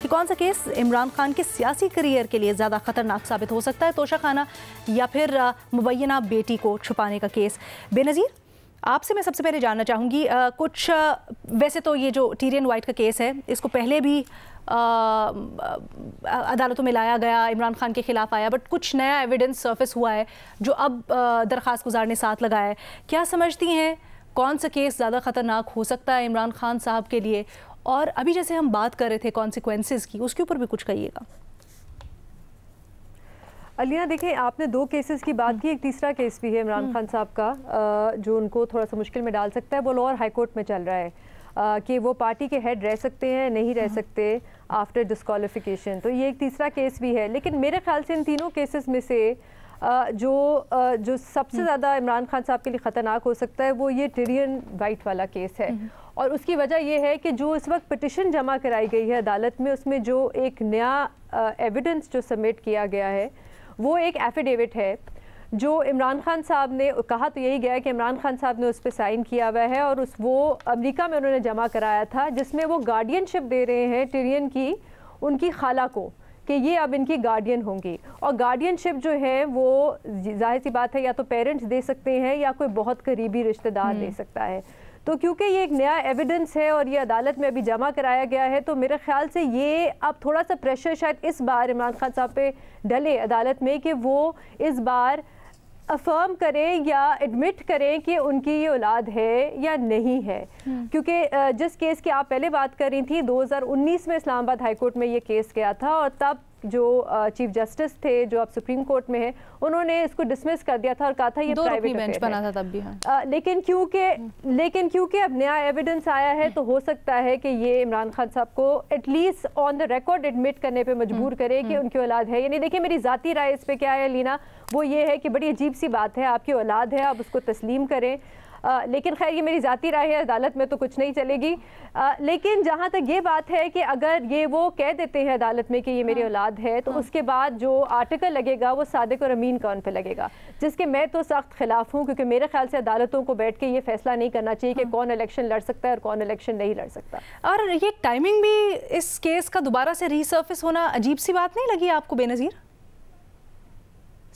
कि कौन सा केस इमरान खान के सियासी करियर के लिए ज़्यादा ख़तरनाक साबित हो सकता है, तोशाखाना या फिर मुबैना बेटी को छुपाने का केस। बेनज़ीर, आपसे मैं सबसे पहले जानना चाहूँगी कुछ वैसे तो ये जो टीरियन वाइट का केस है इसको पहले भी अदालतों में लाया गया, इमरान खान के खिलाफ आया, बट कुछ नया एविडेंस सरफेस हुआ है जो अब दरख्वास्त गुजार ने साथ लगाया है। क्या समझती हैं कौन सा केस ज़्यादा ख़तरनाक हो सकता है इमरान खान साहब के लिए? और अभी जैसे हम बात कर रहे थे कॉन्सिक्वेंसेस की, उसके ऊपर भी कुछ कहिएगा। अलिया, देखिए आपने दो केसेस की बात की, एक तीसरा केस भी है इमरान खान साहब का जो उनको थोड़ा सा मुश्किल में डाल सकता है। वो लाहौर हाई कोर्ट में चल रहा है कि वो पार्टी के हेड रह सकते हैं, नहीं रह सकते आफ्टर डिस्क्वालिफिकेशन। तो ये एक तीसरा केस भी है। लेकिन मेरे ख्याल से इन तीनों केसेस में से जो सबसे ज़्यादा इमरान खान साहब के लिए ख़तरनाक हो सकता है वो ये टिरियन वाइट वाला केस है। और उसकी वजह यह है कि जो इस वक्त पिटिशन जमा कराई गई है अदालत में, उसमें जो एक नया एविडेंस जो सबमिट किया गया है वो एक एफिडेविट है जो इमरान खान साहब ने कहा तो यही गया है कि इमरान खान साहब ने उस पर साइन किया हुआ है और वो अमेरिका में उन्होंने जमा कराया था, जिसमें वो गार्डियनशिप दे रहे हैं टिरियन की उनकी खाला को कि ये अब इनकी गार्डियन होंगी। और गार्डियनशिप जो है वो जाहिर सी बात है या तो पेरेंट्स दे सकते हैं या कोई बहुत करीबी रिश्तेदार दे सकता है। तो क्योंकि ये एक नया एविडेंस है और ये अदालत में अभी जमा कराया गया है, तो मेरे ख्याल से ये अब थोड़ा सा प्रेशर शायद इस बार इमरान खान साहब पे डले अदालत में कि वो इस बार अफर्म करें या एडमिट करें कि उनकी ये औलाद है या नहीं है। क्योंकि जिस केस की आप पहले बात कर रही थी 2019 में इस्लामाबाद हाई कोर्ट में ये केस गया था और तब जो चीफ जस्टिस थे जो अब सुप्रीम कोर्ट में है उन्होंने इसको डिसमिस कर दिया था और कहा था ये प्राइवेट बेंच बना था तब भी। लेकिन क्योंकि अब नया एविडेंस आया है तो हो सकता है कि ये इमरान खान साहब को at least on the record admit करने पे मजबूर करे कि उनकी औलाद है। यानी देखिए मेरी ज़ाती राय इस पे क्या है लीना, वो ये है कि बड़ी अजीब सी बात है, आपकी औलाद है, आप उसको तस्लीम करें। लेकिन खैर ये मेरी ज़ाती राय है, अदालत में तो कुछ नहीं चलेगी। लेकिन जहाँ तक ये बात है कि अगर ये वो कह देते हैं अदालत में कि ये मेरी औलाद है तो उसके बाद जो आर्टिकल लगेगा वो सादिक और अमीन कौन पे लगेगा, जिसके मैं तो सख्त खिलाफ हूँ। क्योंकि मेरे ख्याल से अदालतों को बैठ के ये फैसला नहीं करना चाहिए कि कौन इलेक्शन लड़ सकता है और कौन इलेक्शन नहीं लड़ सकता। और ये टाइमिंग भी इस केस का दोबारा से रीसर्फिस होना अजीब सी बात नहीं लगी आपको Benazir?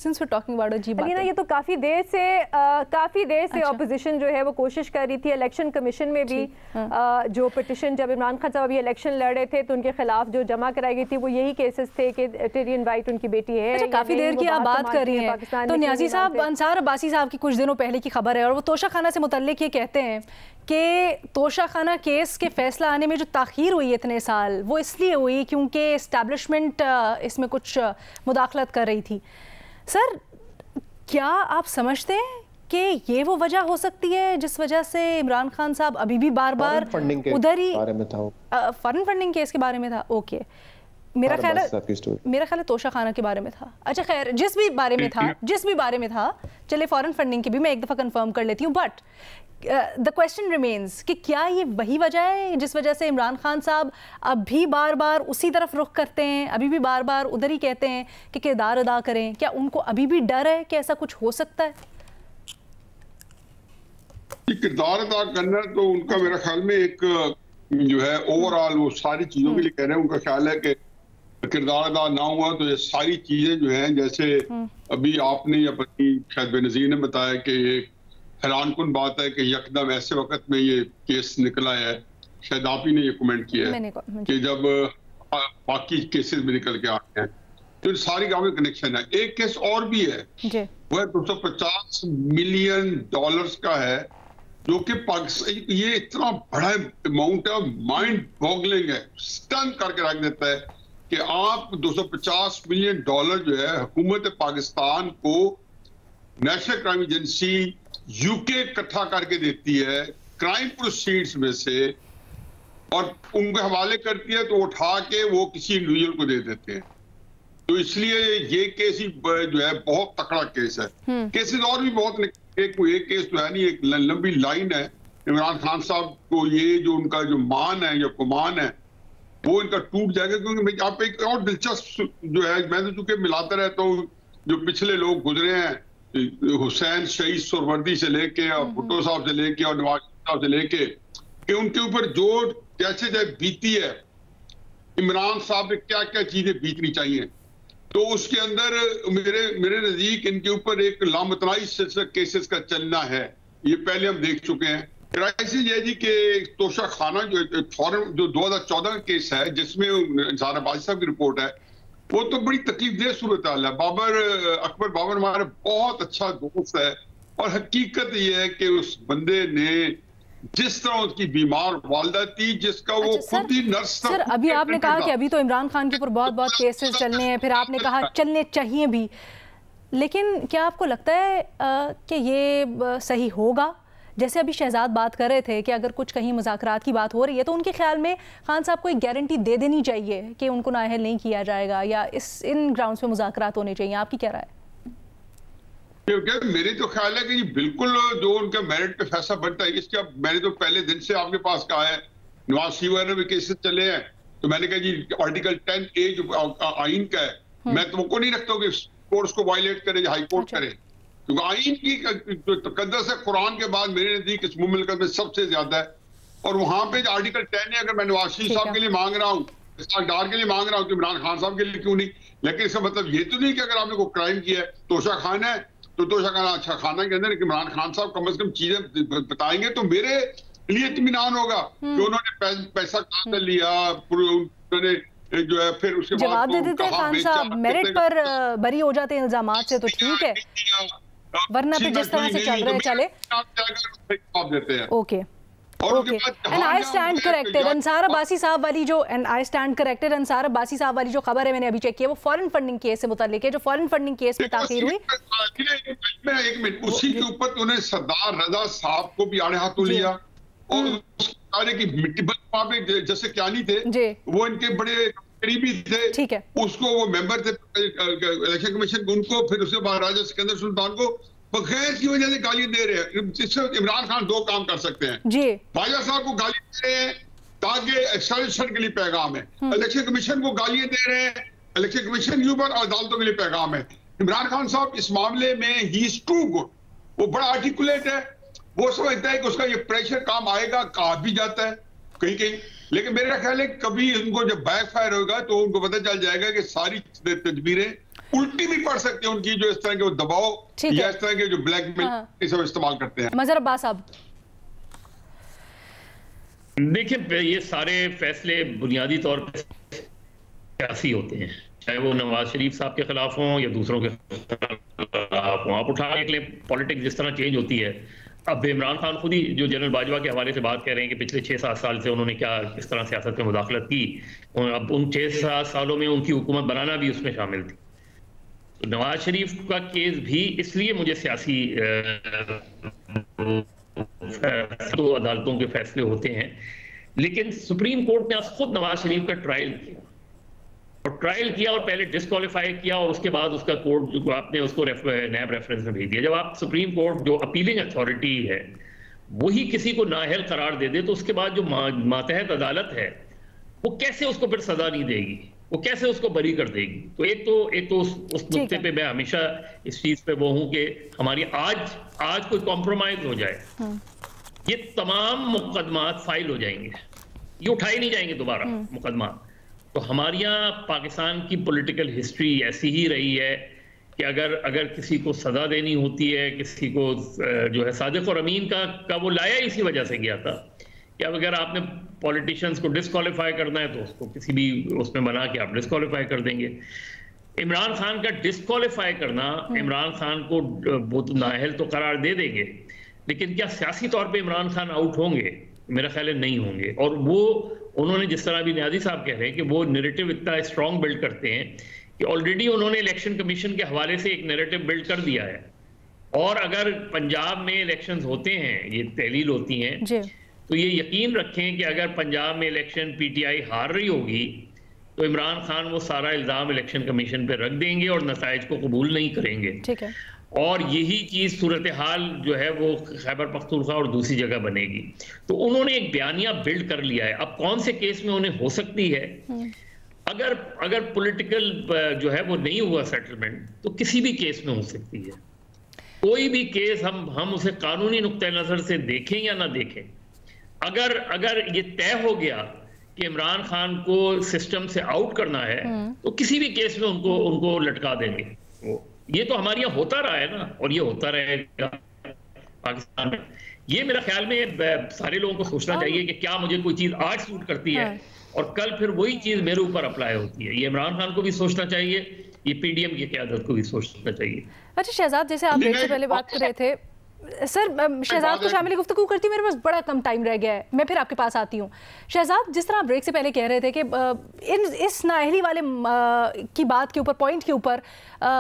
Since we're talking about अजीब बात है। ये तो काफ़ी देर से ऑपोजिशन जो है वो कोशिश कर रही थी। इलेक्शन कमीशन में भी जो पिटिशन जब इमरान खान साहब अभी इलेक्शन लड़ रहे थे तो उनके खिलाफ जो जमा कराई गई थी वो यही केसेस थे कि टिरियन वाइट उनकी बेटी है। अच्छा, काफ़ी देर की आप बात कर रही हैं तो न्याजी साहब, अंसार अब्बासी साहब की कुछ दिनों पहले की खबर है और वो तोशाखाना से मुतल्लिक ये कहते हैं कि तोशाखाना केस के फैसला आने में जो ताख़ीर हुई इतने साल वो इसलिए हुई क्योंकि इस्टेब्लिशमेंट इसमें कुछ मुदाखलत कर रही थी। सर, क्या आप समझते हैं कि ये वो वजह हो सकती है जिस वजह से इमरान खान साहब अभी भी बार बार उधर ही फॉरेन फंडिंग केस के बारे में था? ओके, मेरा ख्याल है तोशाखाना के बारे में था। अच्छा खैर, जिस भी बारे में था, चले फॉरेन फंडिंग की भी मैं एक दफ़ा कंफर्म कर लेती हूँ। बट द क्वेश्चन रिमेन्स कि क्या ये वही वजह है जिस वजह से इमरान खान साहब अभी बार बार उसी तरफ रुख करते हैं, अभी भी बार बार उधर ही कहते हैं कि किरदार अदा करें? क्या उनको अभी भी डर है कि ऐसा कुछ हो सकता है? किरदार अदा करना तो उनका मेरा ख्याल में एक जो है ओवरऑल वो सारी चीजों के लिए कह रहे हैं। उनका ख्याल है कि किरदार अदा ना हुआ तो ये सारी चीजें जो हैं, जैसे अभी आपने या शायद बेनज़ीर ने बताया कि ये हैरानकुन बात है कि यकदम ऐसे वक्त में ये केस निकला है। शायद आप ही ने ये कमेंट किया है कि जब बाकी केसेस में निकल के आ गए हैं तो सारी का में कनेक्शन है। एक केस और भी है, वह $250 मिलियन का है जो कि पाकिस्तान, ये इतना बड़ा अमाउंट है, माइंड बॉगलिंग है, स्टन करके रख देता है कि आप $250 मिलियन जो है हुकूमत पाकिस्तान को नेशनल क्राइम एजेंसी यूके इकट्ठा करके देती है क्राइम प्रोसीड्स में से और उनके हवाले करती है, तो उठा के वो किसी इंडिविजुअल को दे देते हैं। तो इसलिए ये केस ही जो है बहुत तकड़ा केस है। केसेस और भी बहुत, एक केस तो है नहीं, एक लंबी लाइन है। इमरान खान साहब को ये जो उनका जो मान है या गुमान है वो इनका टूट जाएगा। क्योंकि आप एक और दिलचस्प जो है, मैं तो चूंकि मिलाता रहता हूँ जो पिछले लोग गुजरे हैं, हुसैन शहीद सुरवर्दी से लेके और भुट्टो साहब से लेके और नवाज साहब से लेके, कि उनके ऊपर जो जैसे बीती है इमरान साहब पे क्या क्या चीजें बीतनी चाहिए। तो उसके अंदर मेरे नजदीक इनके ऊपर एक लामतनाई सिलसिला केसेस का चलना है, ये पहले हम देख चुके हैं। क्राइसिस ये जी कि तोशा खाना जो फौरन जो 2014 का केस है जिसमें ज़ाहरा अब्बासी साहब की रिपोर्ट है, वो तो बड़ी तकलीफदेह सूरत हाल है। अकबर बाबर हमारा बहुत अच्छा दोस्त है और हकीकत ये है कि उस बंदे ने जिस तरह उसकी बीमार वालदा थी जिसका वो खुद ही नर्स। सर अभी आपने कहा कि अभी तो इमरान खान के ऊपर बहुत बहुत केसेस चलने हैं, फिर आपने कहा चलने चाहिए भी, लेकिन क्या आपको लगता है कि ये सही होगा? जैसे अभी शहजाद बात कर रहे थे कि अगर कुछ कहीं मुज़ाकरात की बात हो रही है तो उनके ख्याल में खान साहब को एक गारंटी दे देनी चाहिए कि उनको नाअहल नहीं किया जाएगा या इन ग्राउंड्स पे मुज़ाकरात होने चाहिए। आपकी क्या राय है? क्योंकि मेरे तो ख्याल है कि बिल्कुल जो उनका मेरिट पे फैसला बनता है। इसका मैंने तो पहले दिन से आपके पास कहा है, नवाज शरीफ वगैरह में केसेस चले हैं तो मैंने कहा जी आर्टिकल 10A जो आइन का है, मैं तो नहीं रखता हूँ कि कोर्ट्स को वायलेट करे, हाई कोर्ट करे, क्योंकि आइन की जो तकद्दस है कुरान के बाद मेरे नजदीक इस मुल्क में सबसे ज्यादा है। और वहां पे आर्टिकल 10 है, अगर मैं नवाज शरीफ साहब के लिए मांग रहा हूँ, इस्ताकदार के लिए मांग रहा हूँ तो इमरान खान साहब के लिए क्यों नहीं? लेकिन इसका मतलब ये तो नहीं कि अगर आपने कोई क्राइम किया है, तोशा खाना है तो तोशा खाना अच्छा खाना के अंदर इमरान खान साहब कम से कम चीजें बताएंगे तो मेरे लिए इत्मीनान होगा कि उन्होंने पैसा कहां से लिया, उन्होंने जो है फिर उसके जवाब दे देते हैं खान साहब, मेरिट पर बरी हो जाते हैं इल्जामात से तो ठीक है, वरना फिर जिस तरह से चल रहे हैं चले जवाब देते हैं। Okay okay and I stand corrected. Ansar Abbasi साहब वाली जो अंसार अब्बासी साहब वाली जो खबर है मैंने अभी चेक किया, वो फॉरेन फंडिंग केस से मुताल्लिक है, जो फॉरेन फंडिंग केस में ताखीर हुई। एक मिनट, उसी के ऊपर उन्होंने सरदार रजा साहब को भी आड़े हाथों लिया और सारे की मिट्टी वहां पे जैसे क्यानी थे वो इनके बड़े करीबी थे, ठीक है, उसको वो मेंबर थे इलेक्शन कमीशन, उनको फिर उसके बाद राजा सिकंदर सुल्तान को बगैर की वजह से गाली दे रहे हैं। जिससे इमरान खान दो काम कर सकते हैं जी, बाजा साहब को गाली दे रहे हैं ताकि एक्सट्राडिशन के लिए पैगाम है, इलेक्शन कमीशन को गालियां दे रहे हैं, इलेक्शन कमीशन के ऊपर अदालतों के लिए पैगाम है। इमरान खान साहब इस मामले में ही इज टू गुड, वो बड़ा आर्टिकुलेट है, वो समझता है कि उसका ये प्रेशर काम आएगा, कहा भी जाता है कहीं कहीं, लेकिन मेरा ख्याल है कभी उनको जब बैकफायर होगा तो उनको पता चल जाएगा कि सारी तदबीरें उल्टी भी पड़ सकती है उनकी, जो इस तरह के वो दबाव या इस तरह के जो ब्लैकमेल सब इस्तेमाल करते हैं। मजहर अब्बास साहब देखिए, ये सारे फैसले बुनियादी तौर पर सियासी होते हैं, चाहे वो नवाज शरीफ साहब के खिलाफ हों या दूसरों के खिलाफ हों। आप उठाने के लिए पॉलिटिक्स जिस तरह चेंज होती है, अब इमरान खान खुद ही जो जनरल बाजवा के हवाले से बात कर रहे हैं कि पिछले 6-7 साल से उन्होंने क्या किस तरह सियासत में मुदाखलत की, और अब उन 6-7 सालों में उनकी हुकूमत बनाना भी उसमें शामिल थी। तो नवाज शरीफ का केस भी इसलिए मुझे सियासी तो अदालतों के फैसले होते हैं, लेकिन सुप्रीम कोर्ट ने आज खुद नवाज शरीफ का ट्रायल किया और पहले डिस्क्वालीफाई किया और उसके बाद उसका कोर्ट जो आपने उसको नैब रेफरेंस में भेज दिया। जब आप सुप्रीम कोर्ट जो अपीलिंग अथॉरिटी है वही किसी को नाअहल करार दे दे तो उसके बाद जो मातहत अदालत है वो कैसे उसको फिर सजा नहीं देगी, वो कैसे उसको बरी कर देगी? तो एक तो उस नुक्ते पे मैं हमेशा इस चीज पे वो हूं कि हमारी आज कोई कॉम्प्रोमाइज हो जाए, ये तमाम मुकदमात फाइल हो जाएंगे, ये उठाए नहीं जाएंगे दोबारा मुकदमा। तो हमारे यहाँ पाकिस्तान की पॉलिटिकल हिस्ट्री ऐसी ही रही है कि अगर किसी को सजा देनी होती है, किसी को जो है सादिक और अमीन का वो लाया इसी वजह से गया था कि अब अगर आपने पॉलिटिशियंस को डिस्क्वालीफाई करना है तो उसको किसी भी उसमें बना के आप डिस्क्वालीफाई कर देंगे। इमरान खान का डिस्क्वालीफाई करना, इमरान खान को वो तो नाअहल तो करार दे देंगे, लेकिन क्या सियासी तौर पे इमरान खान आउट होंगे? मेरा ख्याल है नहीं होंगे। और वो उन्होंने जिस तरह भी न्याजी साहब कह रहे हैं कि वो नैरेटिव इतना स्ट्रॉन्ग बिल्ड करते हैं कि ऑलरेडी उन्होंने इलेक्शन कमीशन के हवाले से एक नैरेटिव बिल्ड कर दिया है। और अगर पंजाब में इलेक्शंस होते हैं, ये तहलील होती हैं, तो ये यकीन रखें कि अगर पंजाब में इलेक्शन पीटीआई हार रही होगी तो इमरान खान वो सारा इल्ज़ाम इलेक्शन कमीशन पे रख देंगे और नताइज को कबूल नहीं करेंगे। ठीक है। और यही चीज सूरत हाल जो है वो खैबर पख्तूनख्वा और दूसरी जगह बनेगी। तो उन्होंने एक बयानिया बिल्ड कर लिया है। अब कौन से केस में उन्हें हो सकती है, अगर पॉलिटिकल जो है वो नहीं हुआ सेटलमेंट तो किसी भी केस में हो सकती है। कोई भी केस हम उसे कानूनी नुक्ते नजर से देखें या ना देखें, अगर ये तय हो गया कि इमरान खान को सिस्टम से आउट करना है तो किसी भी केस में उनको लटका देंगे। ये तो हमारे यहाँ होता रहा है ना, और ये होता रहेगा पाकिस्तान में। ये मेरा ख्याल में सारे लोगों को सोचना चाहिए कि क्या मुझे कोई चीज आज सूट करती है और कल फिर वही चीज मेरे ऊपर अप्लाई होती है। ये इमरान खान को भी सोचना चाहिए, ये पीडीएम की क़यादत को भी सोचना चाहिए। अच्छा शहजाद, जैसे आप ब्रेक से पहले बात कर रहे थे सर, शहजाद को शामिल गुफ्तगू करती हूँ, मेरे पास बड़ा कम टाइम रह गया है, मैं फिर आपके पास आती हूँ। शहजाद, जिस तरह आप ब्रेक से पहले कह रहे थे कि इस नाअहली वाले की बात के ऊपर, पॉइंट के ऊपर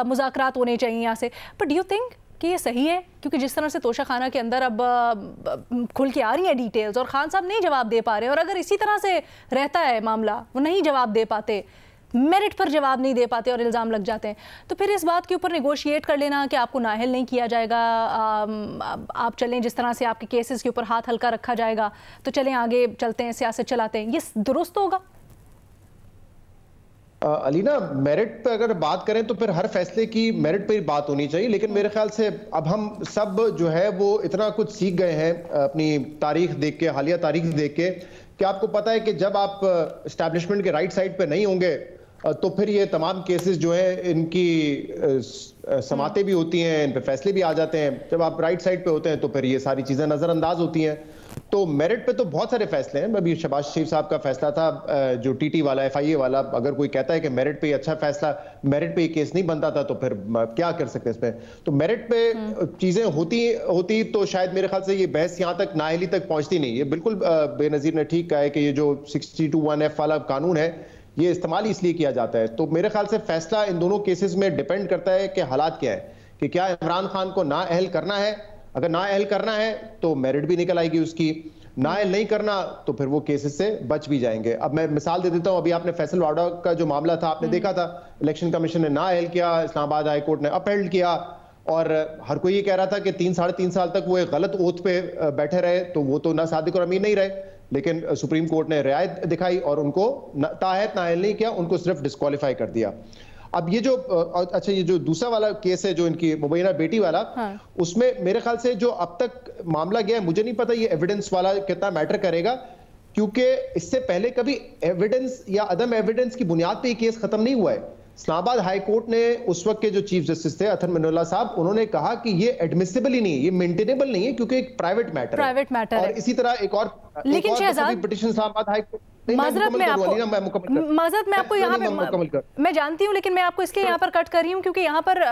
मुज़ाकरात होने चाहिए यहाँ से, बट डू यू थिंक कि ये सही है? क्योंकि जिस तरह से तोशा खाना के अंदर अब खुल के आ रही हैं डिटेल्स और खान साहब नहीं जवाब दे पा रहे, और अगर इसी तरह से रहता है मामला, वो नहीं जवाब दे पाते, मेरिट पर जवाब नहीं दे पाते और इल्ज़ाम लग जाते हैं, तो फिर इस बात के ऊपर नेगोशिएट कर लेना कि आपको नाअहल नहीं किया जाएगा, आप चलें जिस तरह से आपके केसेस के ऊपर हाथ हल्का रखा जाएगा, तो चलें आगे चलते हैं, सियासत चलाते हैं, ये दुरुस्त होगा? अलीना, मेरिट पे अगर बात करें तो फिर हर फैसले की मेरिट पे ही बात होनी चाहिए, लेकिन मेरे ख्याल से अब हम सब जो है वो इतना कुछ सीख गए हैं अपनी तारीख देख के, हालिया तारीख देख के, कि आपको पता है कि जब आप एस्टैब्लिशमेंट के राइट साइड पे नहीं होंगे तो फिर ये तमाम केसेस जो है इनकी समातें भी होती हैं, इन पे फैसले भी आ जाते हैं। जब आप राइट साइड पे होते हैं तो फिर ये सारी चीजें नजरअंदाज होती हैं। तो मेरिट पे तो बहुत सारे फैसले हैं। अभी शहबाज शरीफ साहब का फैसला था जो टीटी वाला, FIA वाला, अगर कोई कहता है कि मेरिट पे अच्छा फैसला, मेरिट पे ये केस नहीं बनता था, तो फिर क्या कर सकते हैं इसमें? तो मेरिट पे चीजें होती तो शायद मेरे ख्याल से ये बहस यहाँ तक, नाअहली तक पहुंचती नहीं। ये बिल्कुल बेनजीर ने ठीक कहा है कि ये जो 62(1)(f) वाला कानून है ये इस्तेमाल इसलिए किया जाता है। तो मेरे ख्याल से फैसला इन दोनों केसेस में डिपेंड करता है कि हालात क्या है, कि क्या इमरान खान को नाअहल करना है। अगर नाअहल करना है तो मेरिट भी निकल आएगी उसकी, नाअहल नहीं करना तो फिर वो केसेस से बच भी जाएंगे। अब मैं मिसाल दे देता हूं, अभी आपने फैसल वाडा का जो मामला था आपने देखा था, इलेक्शन कमीशन ने नाअहल किया, इस्लामाबाद हाई कोर्ट ने अपहेल्ड किया, और हर कोई ये कह रहा था कि 3-3.5 साल तक वो एक गलत ओथ पे बैठे रहे, तो वो तो ना सादिक और अमीन नहीं रहे, लेकिन सुप्रीम कोर्ट ने रियायत दिखाई और उनको ताहत नाअहल नहीं किया, उनको सिर्फ डिस्क्वालीफाई कर दिया। अब ये जो अच्छा, ये जो दूसरा वाला केस है जो इनकी मुबैना बेटी वाला, उसमें मेरे ख्याल से जो अब तक मामला गया है, मुझे नहीं पता ये एविडेंस वाला कितना मैटर करेगा, क्योंकि इससे पहले कभी एविडेंस या अदम एविडेंस की बुनियाद पे ये केस खत्म नहीं हुआ है। इस्लामाबाद हाई कोर्ट ने उस वक्त के जो चीफ जस्टिस थे अथर मिनुल्लाह साहब, उन्होंने कहा कि ये एडमिसिबल ही नहीं है, ये मेंटेनेबल नहीं है, क्योंकि एक प्राइवेट मैटर है। और इसी तरह एक और लेकिन Shahzad, petition Islamabad high court, माजरत मैं आपको यहाँ पे, मैं जानती हूँ, लेकिन मैं आपको इसलिए यहाँ पर कट कर रही हूँ क्योंकि यहाँ पर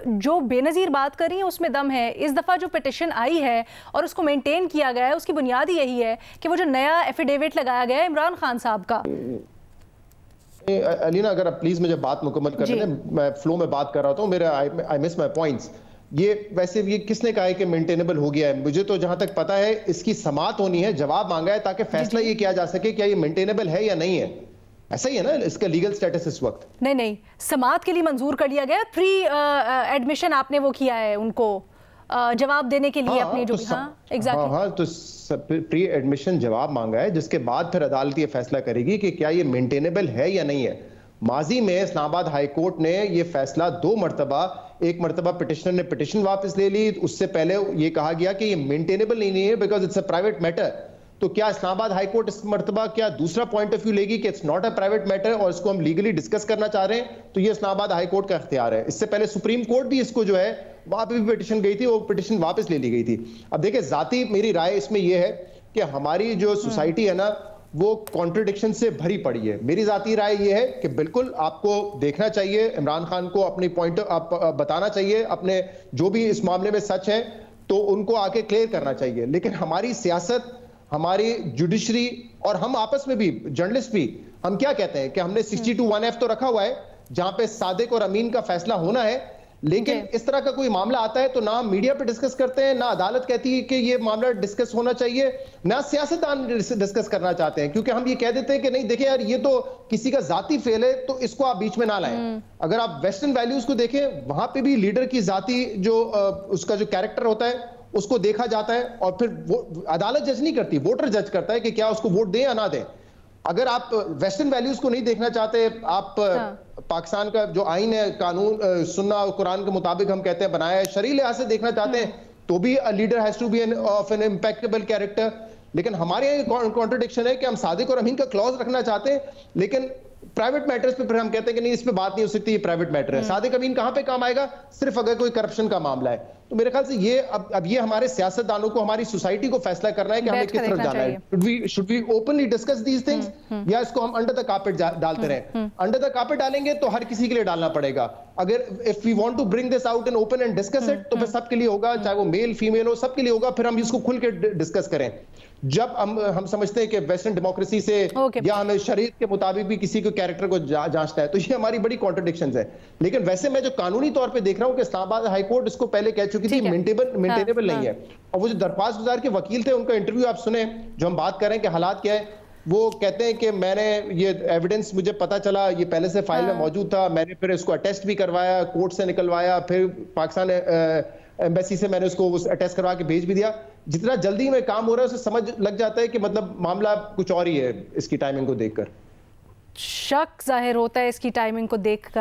जो बेनजीर बात कर रही है उसमें दम है। इस दफा जो पिटिशन आई है और उसको मेंटेन किया गया है, उसकी बुनियाद ही यही है कि वो जो नया एफिडेविट लगाया गया है इमरान खान साहब का। अलीना, अगर आप प्लीज मुझे बात मुकम्मल कर दें, मैं फ्लो में बात कर रहा था, मेरा आई मिस माय पॉइंट्स। ये वैसे ये किसने कहा है कि मेंटेनेबल हो गया है? मुझे तो जहां तक पता है इसकी समात होनी है, जवाब मांगा है ताकि फैसला ये किया जा सके क्या ये मेंटेनेबल है या नहीं है। ऐसा ही है ना इसका लीगल स्टेटस इस वक्त? नहीं, समात के लिए मंजूर कर लिया गया, प्री एडमिशन आपने वो किया है उनको जवाब देने के लिए अपने जो तो प्री एडमिशन जवाब मांगा है, जिसके बाद फिर अदालत ये फैसला करेगी कि क्या ये मेंटेनेबल है या नहीं है। माजी में इस्लामाबाद हाई कोर्ट ने ये फैसला 2 मरतबा, एक मरतबा पिटिशनर ने पिटिशन वापस ले ली, उससे पहले ये कहा गया कि ये मेंटेनेबल नहीं है because it's a private matter. तो क्या इस्लामाबाद हाई कोर्ट इस मरतबा क्या दूसरा पॉइंट ऑफ व्यू लेगी कि it's not a private matter और इसको हम लीगली डिस्कस करना चाह रहे हैं? तो ये इस्लामाबाद हाई कोर्ट का इख्तियार है। इससे पहले सुप्रीम कोर्ट भी इसको जो है वहां पे भी पिटिशन गई थी, वो पिटिशन वापस ले ली गई थी। अब देखिए, जाती मेरी राय इसमें यह है कि हमारी जो सोसाइटी है ना वो कॉन्ट्रडिक्शन से भरी पड़ी है। मेरी जाती राय यह है कि बिल्कुल आपको देखना चाहिए, इमरान खान को अपनी पॉइंट आप बताना चाहिए, अपने जो भी इस मामले में सच है तो उनको आके क्लियर करना चाहिए। लेकिन हमारी सियासत, हमारी जुडिशरी और हम आपस में भी, जर्नलिस्ट भी, हम क्या कहते हैं कि हमने 62(1)(f) तो रखा हुआ है जहां पे सादिक और अमीन का फैसला होना है, लेकिन इस तरह का कोई मामला आता है तो ना हम मीडिया पे डिस्कस करते हैं, ना अदालत कहती है कि ये मामला डिस्कस होना चाहिए, ना सियासतदान डिस्कस करना चाहते हैं, क्योंकि हम ये कह देते हैं कि नहीं देखिए यार ये तो किसी का जाती फेल है तो इसको आप बीच में ना लाएं। अगर आप वेस्टर्न वैल्यूज को देखें, वहां पे भी लीडर की जाती जो उसका जो कैरेक्टर होता है उसको देखा जाता है और फिर वो अदालत जज नहीं करती, वोटर जज करता है कि क्या उसको वोट दें या ना दें। अगर आप वेस्टर्न वैल्यूज को नहीं देखना चाहते, आप पाकिस्तान का जो आइन है, कानून, सुन्ना और कुरान के मुताबिक हम कहते हैं बनाया है, शरई लिहाज से देखना चाहते हैं, तो भी leader has to be of an impeccable character. लेकिन हमारे यहाँ कॉन्ट्रडिक्शन है कि हम सादिक और अमीन का क्लॉज रखना चाहते हैं, लेकिन प्राइवेट मैटर्स पे फिर हम कहते हैं कि नहीं, इस पे बात नहीं हो सकती, ये प्राइवेट मैटर है। सादिक अमीन कहां पे काम आएगा? सिर्फ अगर कोई करप्शन का मामला है। तो मेरे ख्याल से ये अब ये हमारे सियासतदानों को, हमारी सोसाइटी को फैसला करना है कि हमें किस तरफ जाना है। Should we openly discuss these things, या इसको हम अंडर द कार्पेट डालते रहें? अंडर द कार्पेट डालेंगे तो हर किसी के लिए डालना पड़ेगा। अगर if we want to bring this out in open and discuss it, तो फिर सबके लिए होगा, चाहे वो मेल फीमेल हो, सबके लिए होगा। फिर हम इसको खुल के डिस्कस करें। जब हम समझते हैं कि वेस्टर्न डेमोक्रेसी से या हमें शरीयत के मुताबिक भी किसी को कैरेक्टर को जांचना है, तो ये हमारी बड़ी कॉन्ट्रडिक्शंस है। लेकिन वैसे मैं जो कानूनी तौर पे देख रहा हूं कि इस्लामाबाद हाई कोर्ट इसको पहले कह चुकी थी मेंटेनेबल नहीं है। और वो जो दरख्वास्त गुजार के वकील थे, उनका इंटरव्यू आप सुने, जो हम बात कर रहे हैं कि हालात क्या है, वो कहते हैं कि मैंने ये एविडेंस मुझे पता चला, ये पहले से फाइल में मौजूद था, मैंने फिर इसको अटेस्ट भी करवाया, कोर्ट से निकलवाया, फिर पाकिस्तान एम्बेसी से मैंने उसको अटेस्ट करवा के भेज भी दिया। जितना जल्दी में काम हो रहा है उसे समझ लग जाता है कि मतलब मामला कुछ और ही है। इसकी टाइमिंग को देखकर शक जाहिर होता है, इसकी टाइमिंग को देखकर।